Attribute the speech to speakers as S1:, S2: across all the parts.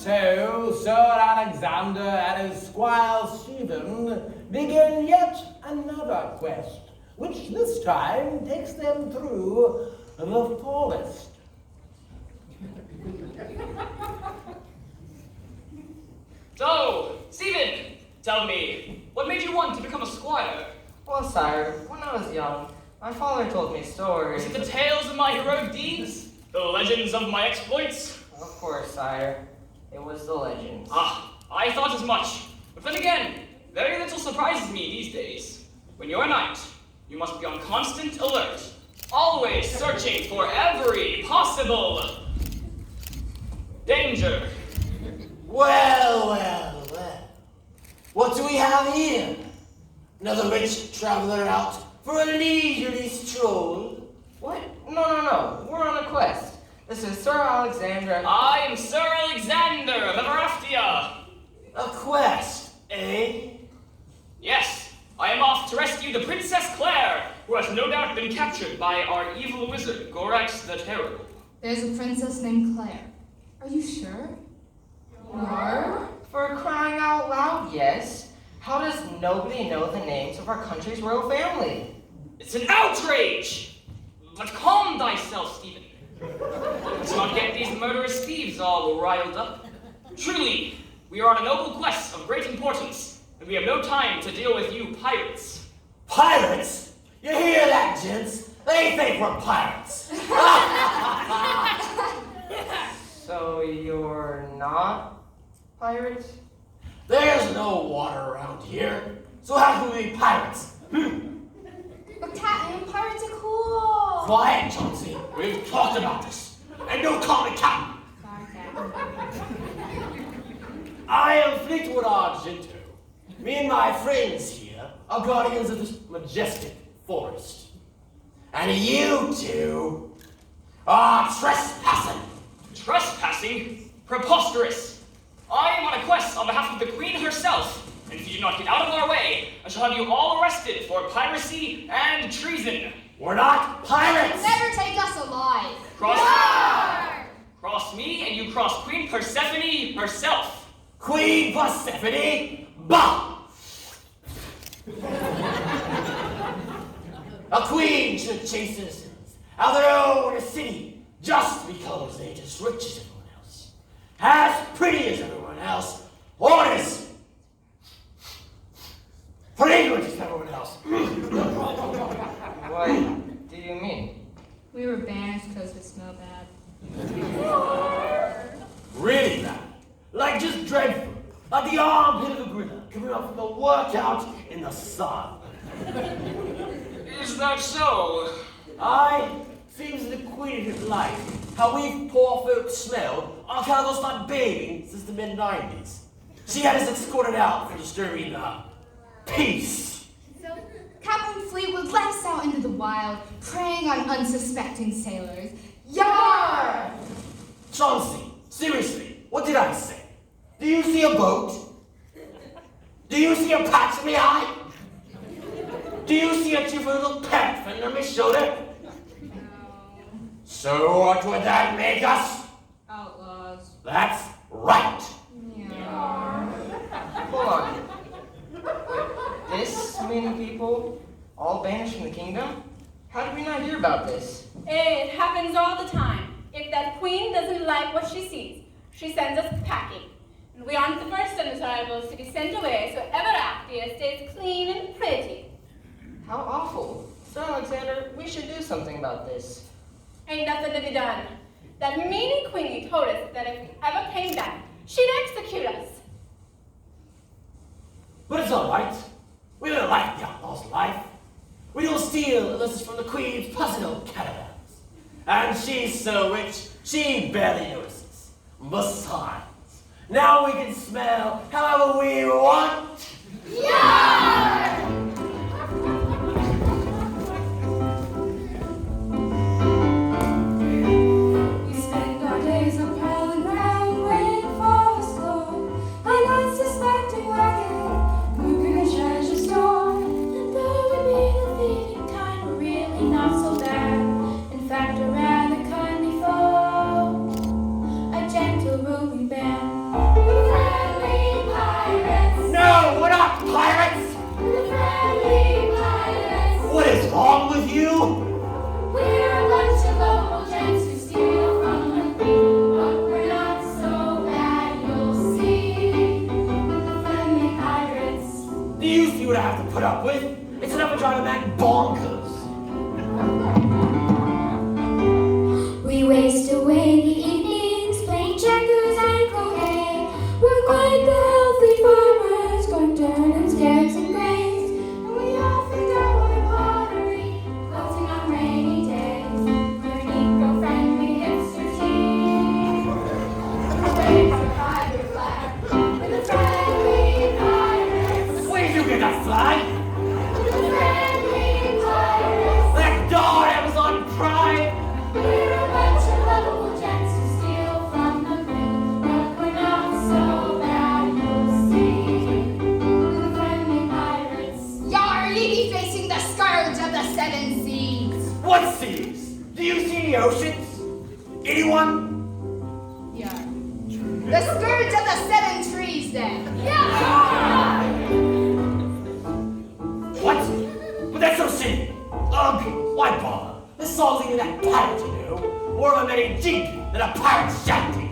S1: so Sir Alexander and his squire Stephen begin yet another quest, which this time takes them through the forest.
S2: So, Stephen, tell me, what made you want to become a squire?
S3: Well, sire, when I was young, my father told me stories.
S2: Was it the tales of my heroic deeds? The legends of my exploits?
S3: Of course, sire. It was the legends.
S2: Ah, I thought as much. But then again, very little surprises me these days. When you're a knight, you must be on constant alert, always searching for every possible danger.
S4: Well, well, well. What do we have here? Another rich traveler out for a leisurely stroll?
S3: What? No. We're on a quest. This is Sir Alexander.
S2: I am Sir Alexander of Everaftia.
S4: A quest, eh?
S2: Yes, I am off to rescue the Princess Claire, who has no doubt been captured by our evil wizard, Gorax the Terrible.
S5: There's a princess named Claire. Are you sure? You are?
S3: For crying out loud, yes. How does nobody know the names of our country's royal family?
S2: It's an outrage! But calm thyself, Stephen. Let's not get these murderous thieves all riled up. Truly, we are on a noble quest of great importance, and we have no time to deal with you pirates.
S4: Pirates? You hear that, gents? They think we're pirates.
S3: So you're not pirates?
S4: There's no water around here, so how can we be pirates?
S5: But Captain, pirates are cool.
S4: Quiet, Chauncey. We've talked about this. And don't call me Captain.
S5: Sorry, Captain.
S4: I am Fleetwood Argento. Me and my friends here are guardians of this majestic forest. And you two are trespassing.
S2: Trespassing? Preposterous! I am on a quest on behalf of the Queen herself, and if you do not get out of our way, I shall have you all arrested for piracy and treason.
S4: We're not pirates!
S5: Never take us alive.
S2: Cross me, and you cross Queen Persephone herself.
S4: Queen Persephone? Bah! A queen should chase citizens out of their own city just because they're as rich as everyone else, as pretty as everyone else, or as fragrant as everyone else.
S3: What do you mean?
S5: We were banished because we smell bad.
S4: Really bad. Like just dreadful. Like the armpit of a gorilla coming up from the workout in the sun.
S2: Is that so?
S4: Seems the queen didn't like how we poor folks smelled on account of us not bathing since the mid-90s. She had us escorted out for disturbing the peace.
S5: So, Captain Fleetwood let us out into the wild, preying on unsuspecting sailors. Yar!
S4: Chauncey, seriously, what did I say? Do you see a boat? Do you see a patch in the eye? Do you see a cheerful little panther on my shoulder? So what would that make us?
S5: Outlaws.
S4: That's right.
S5: Yar.
S3: Hold on. This many people, all banished from the kingdom? How did we not hear about this?
S6: It happens all the time. If that queen doesn't like what she sees, she sends us packing. And we aren't the first undesirables to be sent away, so Everaftia stays clean and pretty.
S3: How awful. Sir Alexander, we should do something about this.
S6: Ain't nothing to be done. That meanie queenie told us that if we ever came back, she'd execute us.
S4: But it's all right. We don't like the outlaw's life. We don't steal unless it's from the queen's personal caravans. And she's so rich, she barely notices. Besides, now we can smell however we want.
S5: Yar!
S7: We spend our days on prowling round, waiting for a storm, an unsuspecting wagon, moving a treasure store. And though we be the thieving kind, we're really not so bad. In fact, a rather kindly foe, a gentle roving band.
S4: you?
S7: We're a bunch of local gents who steal from the queen, but we're not so bad, you'll see. The friendly pirates.
S4: Do you see what I have to put up with? It's enough of driving that bonkers.
S7: We waste away the evenings playing checkers and croquet. We're quite the healthy farmers, going turnips, carrots, and grains. And we often dabble in pottery, quilting on rainy days. We're an eco-friendly hipster team. We wave our pirate flag with the friendly pirates.
S4: Where did you get that flag?
S7: With the friendly pirates.
S4: That darn Amazon Prime!
S7: We're a bunch of lovable gents who steal from the queen, but we're not so bad, you'll see. We're the friendly pirates.
S5: Yar, ye be facing the scourge of the seven seas.
S4: What seas? Do you see the oceans? Anyone?
S5: Yar. The scourge of the seven trees, then.
S4: What? But that's so silly. Ugh, why bother? This song's even that pirate, you know. More of a merry jig than a pirate shanty.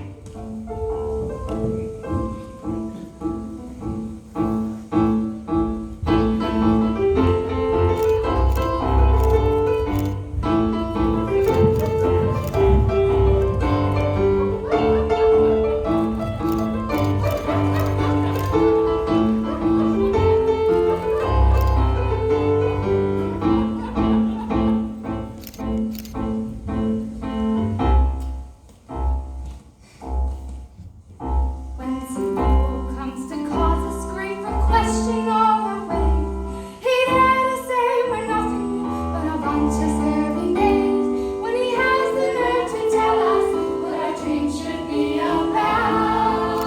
S7: When some fool comes to cause us grief or question our ways, he'd dare to say we're nothing but a bunch of serving days. When he has the nerve to tell us what our dreams should be about,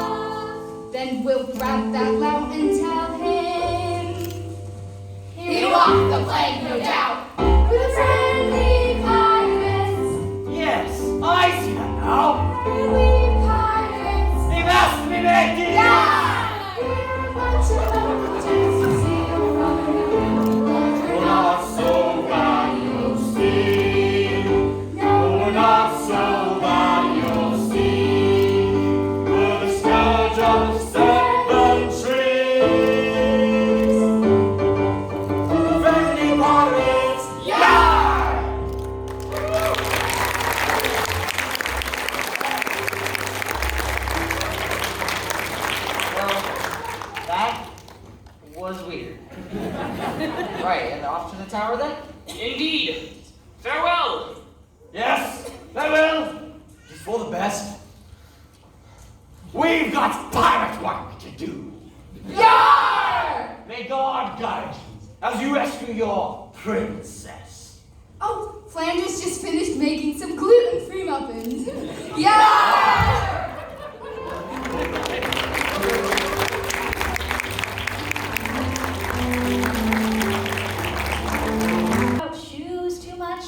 S5: Then we'll grab that lout and tell him he'll walk the plank, no doubt.
S7: we're the friendly pirates.
S4: Yes, I see that now.
S7: Friendly pirates.
S4: They've asked me back in.
S7: We're a bunch of local gents who steal from the queen, but we're not
S4: so bad, you'll see.
S7: no,
S4: We're not so bad, you'll see. We're the scourge of seven trees. Friendly pirates, yar!
S3: Well, that was weird. Right, and off to the tower then?
S2: Indeed. Farewell.
S4: Yes, farewell. It's for the best. We've got pirate work to do.
S5: Yar!
S4: May God guide you as you rescue your princess.
S5: Oh, Flanders just finished making some gluten-free muffins. Yar!
S6: About shoes too much?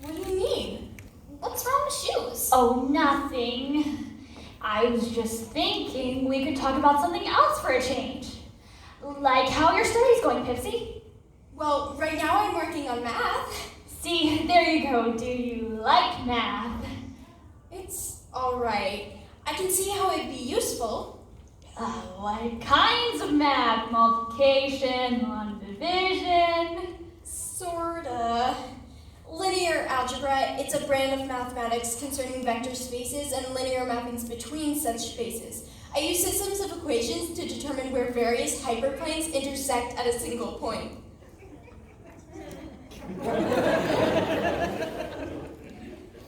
S5: What do you mean? What's wrong with shoes?
S6: Oh, nothing. I was just thinking we could talk about something else for a change. Like how your study's going, Pipsy.
S5: Well, right now I'm working on math.
S6: See, there you go. Do you like math?
S5: It's alright. I can see how it'd be useful.
S6: What kinds of math? Multiplication, long division?
S8: Sorta. Linear algebra, it's a brand of mathematics concerning vector spaces and linear mappings between such spaces. I use systems of equations to determine where various hyperplanes intersect at a single point.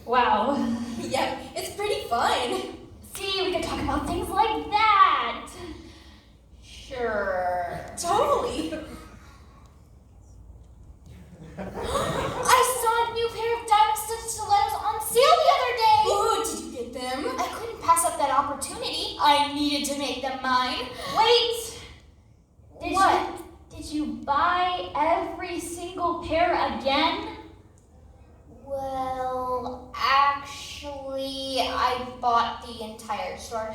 S6: Wow.
S8: Yep, it's pretty fun.
S6: See, we could talk about things like that.
S8: Sure. Totally.
S9: I saw a new pair of diamond-studded stilettos on sale the other day.
S8: Ooh, did you get them?
S9: I couldn't pass up that opportunity. I needed to make them mine.
S6: Wait!
S9: What?
S6: Did you buy every single pair again?
S9: Well, actually, I bought the entire store.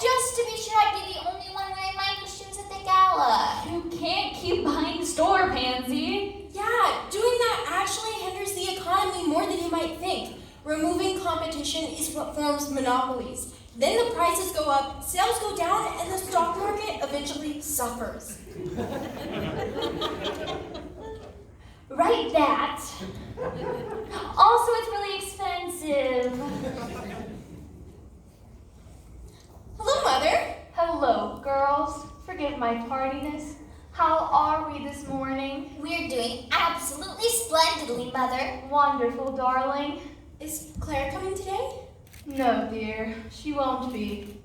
S9: Just to be sure I'd be the only one wearing my new shoes at the gala.
S6: You can't keep buying store, Pansy.
S8: Yeah, doing that might think. Removing competition is what forms monopolies. Then the prices go up, sales go down, and the stock market eventually suffers.
S9: Right, that. Also, it's really expensive.
S8: Hello, Mother.
S10: Hello, girls. Forgive my tardiness. How are we this morning?
S9: We're doing absolutely splendidly, Mother.
S10: Wonderful, darling.
S8: Is Claire coming today?
S10: No, dear, she won't be.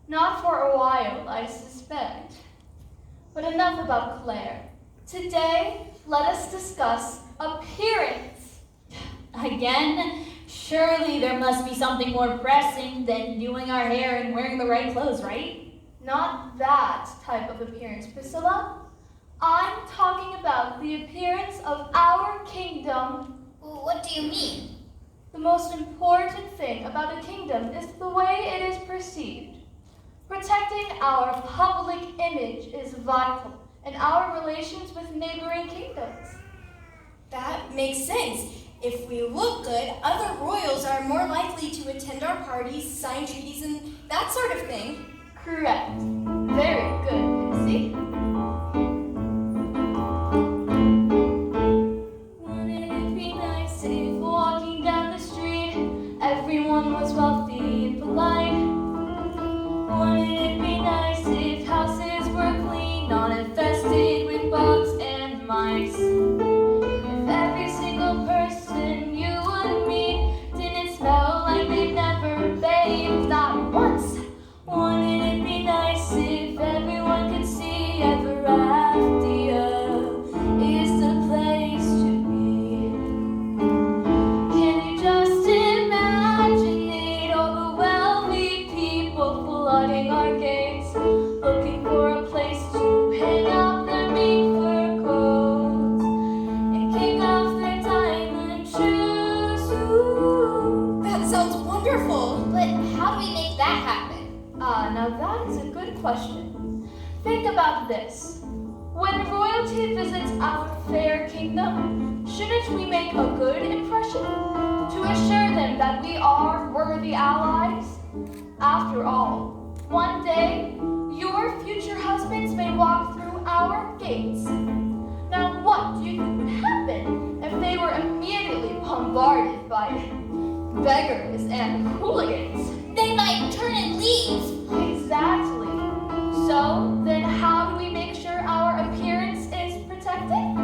S10: Not for a while, I suspect. But enough about Claire. Today, let us discuss appearance.
S11: Again? Surely there must be something more pressing than doing our hair and wearing the right clothes, right?
S10: Not that type of appearance, Priscilla. I'm talking about the appearance of our kingdom.
S9: What do you mean?
S10: The most important thing about a kingdom is the way it is perceived. Protecting our public image is vital in our relations with neighboring kingdoms.
S8: That makes sense. If we look good, other royals are more likely to attend our parties, sign treaties, and that sort of thing.
S10: Correct. Very good, Pixie.
S7: Wouldn't it be nice if walking down the street everyone was wealthy and polite? Wouldn't it be nice if houses were clean, not infested with bugs and mice? If every single person you would meet didn't smell like they'd never bathed, not once. Wouldn't it be nice if everyone could see ever After is the place to be? Can you just imagine it? All the wealthy people flooding our gates, looking for a place to hang out their mink fur coats and kick off their diamond shoes. Ooh.
S8: That sounds wonderful.
S9: But how do we make that happen?
S10: Now that is a good question. Think about this. When royalty visits our fair kingdom, shouldn't we make a good impression to assure them that we are worthy allies? After all, one day, your future husbands may walk through our gates. Now what do you think would happen if they were immediately bombarded by beggars and hooligans?
S9: They might turn and leave.
S10: Exactly. So, then how do we make sure our appearance is protected?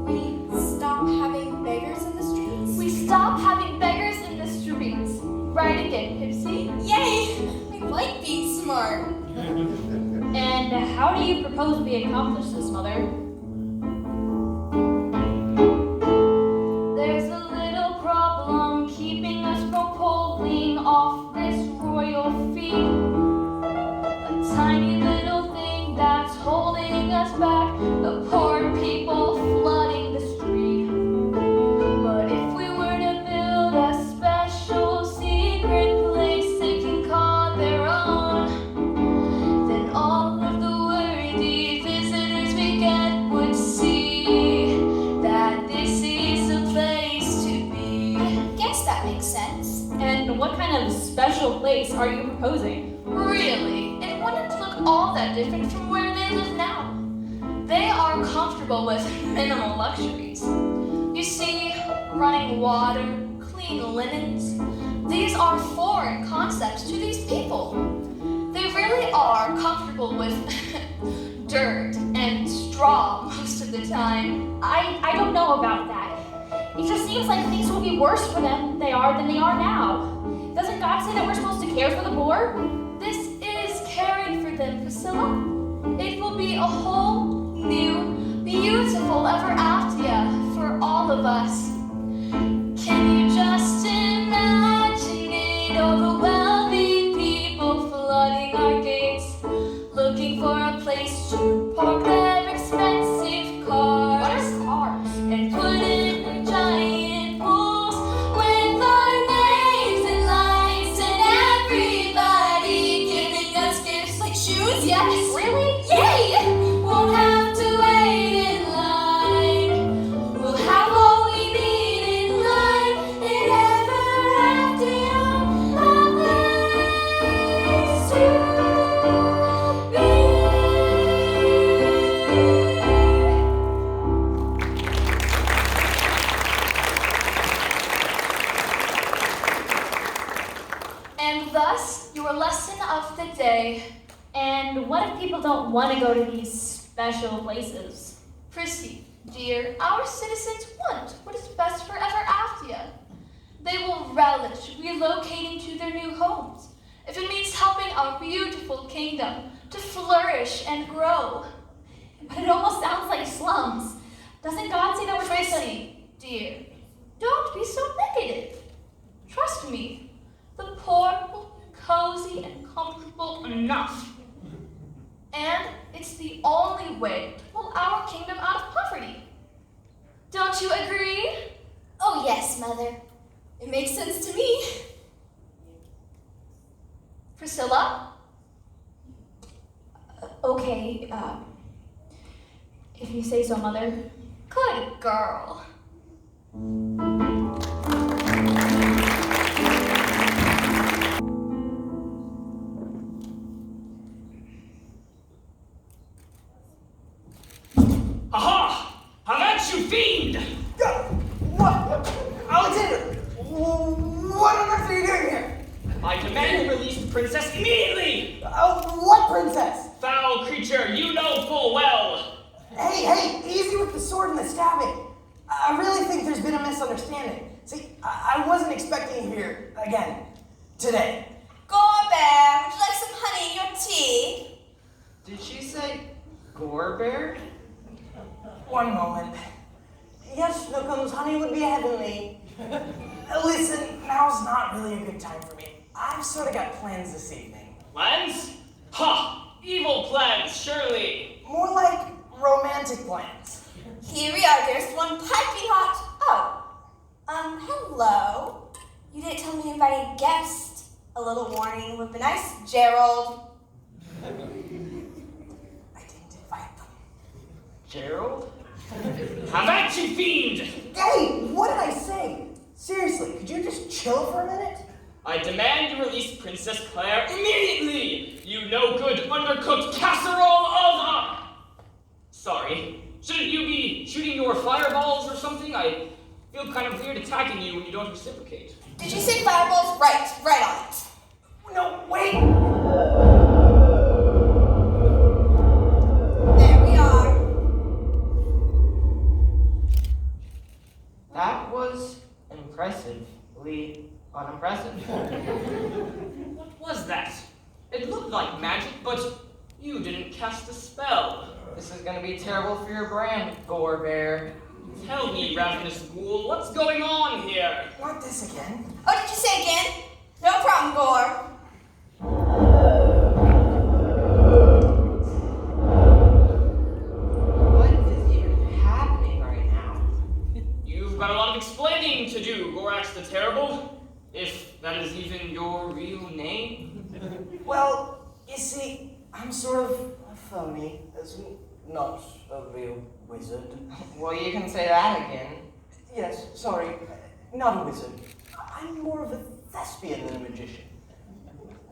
S8: We stop having beggars in the streets?
S10: We stop having beggars in the streets. Right again, Pipsy.
S8: Yay! I like being smart.
S11: And how do you propose we accomplish this, Mother?
S7: There's a little problem keeping us from pulling off this royal feat. A tiny little thing that's holding us back, the poor people flooding the street. But if we were to build a special secret place they can call their own, then all of the worthy visitors we get would see that this is a place to be.
S9: I guess that makes sense.
S11: And what kind of special place are you proposing?
S10: Really, it wouldn't look all that different from where they live now. They are comfortable with minimal luxuries. You see, running water, clean linens, these are foreign concepts to these people. They really are comfortable with dirt and straw most of the time.
S11: I don't know about that. It just seems like things will be worse for them than they are now. Doesn't God say that we're supposed to care for the poor?
S10: This is caring for them, Priscilla. It will be a whole new, beautiful ever after for all of us.
S7: Can you just imagine it? All the wealthy people flooding our gates, looking for a place to park their expensive cars.
S10: What are cars?
S7: And put in giant pools with our names and lights and everybody giving us gifts like shoes.
S10: Yes, really?
S7: Yay! Won't have to wait in line. We'll have all we need.
S10: your lesson of the day.
S11: And what if people don't want to go to these special places?
S10: Prissy, dear, our citizens want what is best for ever after. They will relish relocating to their new homes if it means helping our beautiful kingdom to flourish and grow.
S11: But it almost sounds like slums. Doesn't God say that we're supposed to...
S10: Prissy, dear, don't be so negative. Trust me, the poor will be cozy and comfortable enough. And it's the only way to pull our kingdom out of poverty. Don't you agree?
S8: Oh, yes, Mother. It makes sense to me.
S10: Priscilla?
S11: Okay, if you say so, Mother.
S10: Good girl.
S2: Aha! Have at you, fiend!
S3: What? Alexander! What on earth are you doing here?
S2: I demand you release the princess immediately!
S3: What princess?
S2: Foul creature, you know full well!
S3: Hey, easy with the sword and the stabbing. I really think there's been a misunderstanding. See, I wasn't expecting you here again today.
S8: Gore-bear, would you like some honey in your tea?
S3: Did she say gore bear? One moment. Yes, Snookums, honey would be heavenly. Listen, now's not really a good time for me. I've sort of got plans this evening.
S2: Plans? Ha! Evil plans, surely!
S3: More like romantic plans.
S8: Here we are, dearest one, piping hot. Hello. You didn't tell me you invited a guest. A little warning would be nice, Gerald.
S3: I didn't invite them.
S2: Gerald? Have at you, fiend!
S3: Hey, what did I say? Seriously, could you just chill for a minute?
S2: I demand you release Princess Claire immediately! You no-good, undercooked casserole of Sorry. Shouldn't you be shooting your fireballs or something? I feel kind of weird attacking you when you don't reciprocate.
S8: Did you say fireballs? Right on it.
S3: No, wait!
S8: There we are.
S3: That was impressively unimpressive.
S2: What was that? It looked like magic, but you didn't cast a spell.
S3: This is gonna be terrible for your brand, Gore Bear.
S2: Tell me, ravenous ghoul, what's going on here?
S3: Not this again.
S8: Oh, did you say again? No problem, Gore.
S3: What is even happening right now?
S2: You've got a lot of explaining to do, Gorax the Terrible. If that is even your real name.
S3: Well, you see, I'm sort of a phony, not a real wizard. Well, you can say that again. Yes, sorry, not a wizard. I'm more of a thespian than a magician.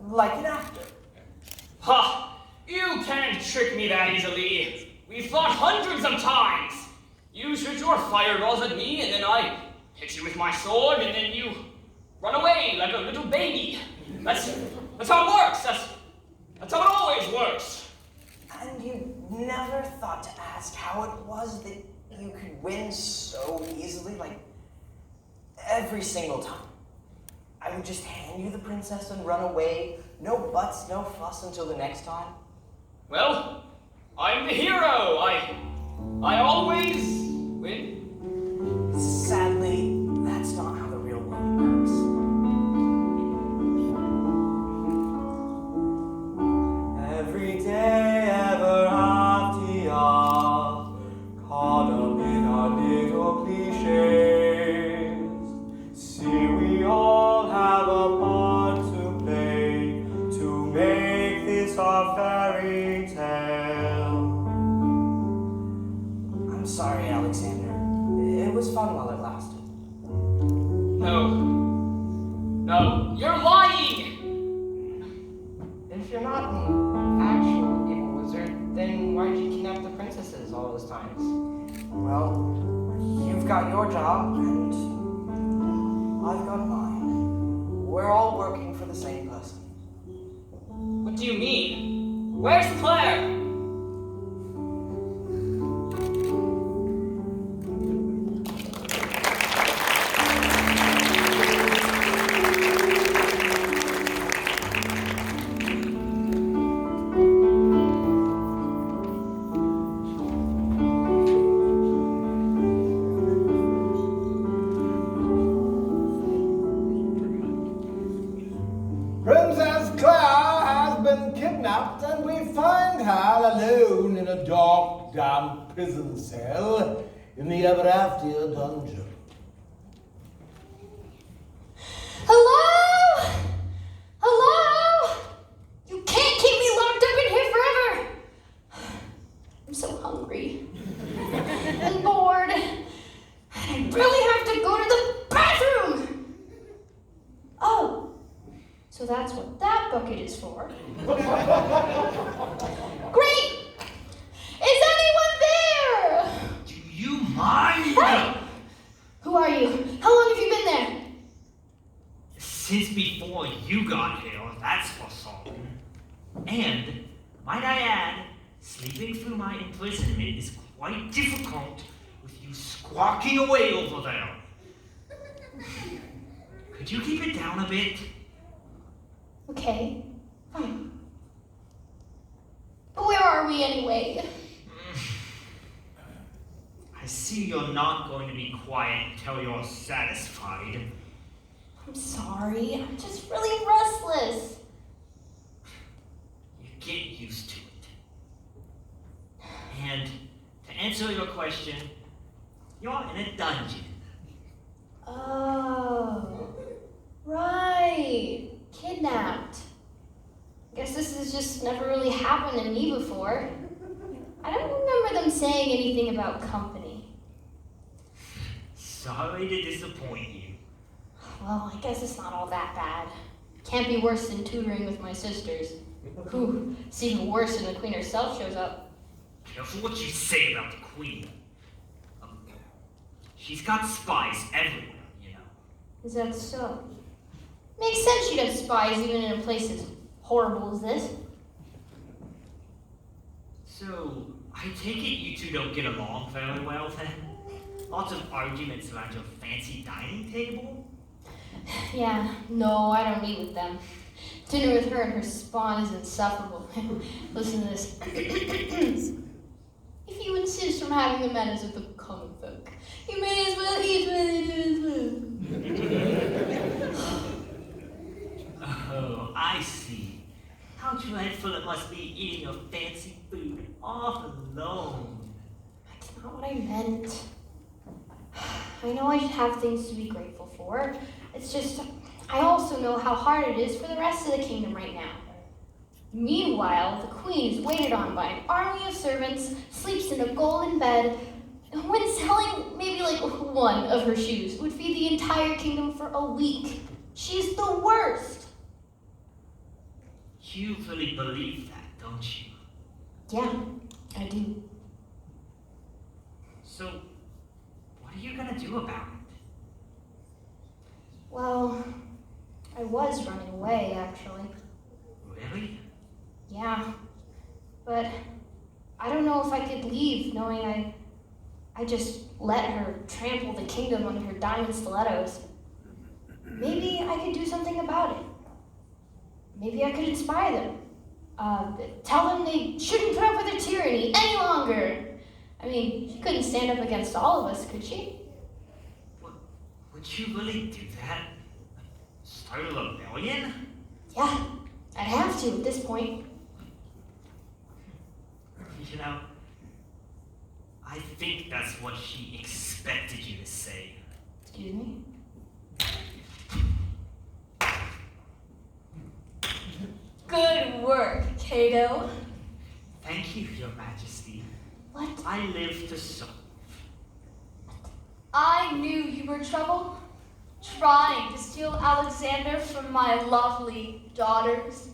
S3: Like an actor.
S2: Ha! You can't trick me that easily. We've fought hundreds of times. You shoot your fireballs at me, and then I hit you with my sword, and then you run away like a little baby. That's how it works. That's how it always works.
S3: And you never thought to ask how it was that you could win so easily, like every single time. I would just hand you the princess and run away. No buts, no fuss until the next time.
S2: Well, I'm the hero. I always win.
S3: Sadly, that's not how the real world works. Every day ever after all, caught up in our little cliches. See, we all have a part to play to make this our fairy tale. I'm sorry, Alexander. It was fun while it lasted.
S2: No, you're lying!
S3: If you're not an actual evil wizard, then why'd you kidnap the princesses all those times? Well, you've got your job, and I've got mine. We're all working for the same person.
S2: do you mean? Where's Claire?
S1: Princess Claire has been kidnapped, and we find her alone in a dark, damp prison cell in the ever-after dungeon.
S11: Hello? Hello? You can't keep me locked up in here forever. I'm so hungry and bored. I really have to go to the bathroom. Oh, so that's what that bucket is for. Great! Is anyone there?
S12: Do you mind?
S11: Hey! Who are you? How long have you been there?
S12: Since before you got here, that's for certain. And, might I add, sleeping through my imprisonment is quite difficult with you squawking away over there. Could you keep it down a bit?
S11: Okay, fine. But where are we anyway?
S12: I see you're not going to be quiet until you're satisfied.
S11: I'm sorry, I'm just really restless.
S12: You get used to it. And to answer your question, you're in a dungeon.
S11: Oh, right. Kidnapped. Guess this has just never really happened to me before. I don't remember them saying anything about company.
S12: Sorry to disappoint you.
S11: Well, I guess it's not all that bad. Can't be worse than tutoring with my sisters. Whew, it's even worse when the queen herself shows up.
S12: Careful what you say about the queen. She's got spies everywhere, you know.
S11: Is that so? Makes sense she'd have spies even in a place as horrible as this.
S12: So, I take it you two don't get along very well then? Lots of arguments around your fancy dining table?
S11: Yeah, no, I don't eat with them. Dinner with her and her spawn is insufferable. Listen to this. If you insist on having the manners of the common folk, you may as well eat where they do as well.
S12: Oh, I see. How dreadful it must be eating your fancy food all alone.
S11: That's not what I meant. I know I should have things to be grateful for. It's just, I also know how hard it is for the rest of the kingdom right now. Meanwhile, the queen is waited on by an army of servants, sleeps in a golden bed, and when selling maybe like one of her shoes would feed the entire kingdom for a week. She's the worst.
S12: You really believe that, don't you?
S11: Yeah, I do.
S12: So, what are you gonna do about it?
S11: Well, I was running away, actually.
S12: Really?
S11: Yeah, but I don't know if I could leave knowing I just let her trample the kingdom on her diamond stilettos. Maybe I could do something about it. Maybe I could inspire them. Tell them they shouldn't put up with their tyranny any longer. I mean, she couldn't stand up against all of us, could she?
S12: Would you really do that? Start a rebellion?
S11: Yeah, I'd have to at this point.
S12: You know, I think that's what she expected you to say.
S11: Excuse me?
S8: Good work, Cato.
S12: Thank you, Your Majesty.
S11: What?
S12: I live to serve.
S10: I knew you were trouble, trying to steal Alexander from my lovely daughters.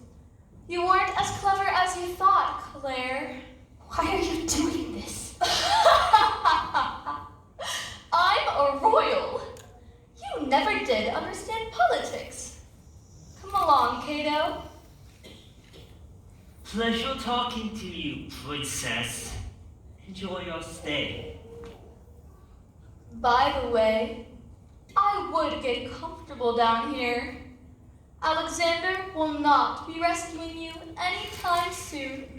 S10: You weren't as clever as you thought, Claire.
S11: Why are you doing this?
S10: I'm a royal. You never did understand politics. Come along, Cato.
S12: pleasure talking to you, princess. Enjoy your stay.
S10: By the way, I would get comfortable down here. Alexander will not be rescuing you anytime soon.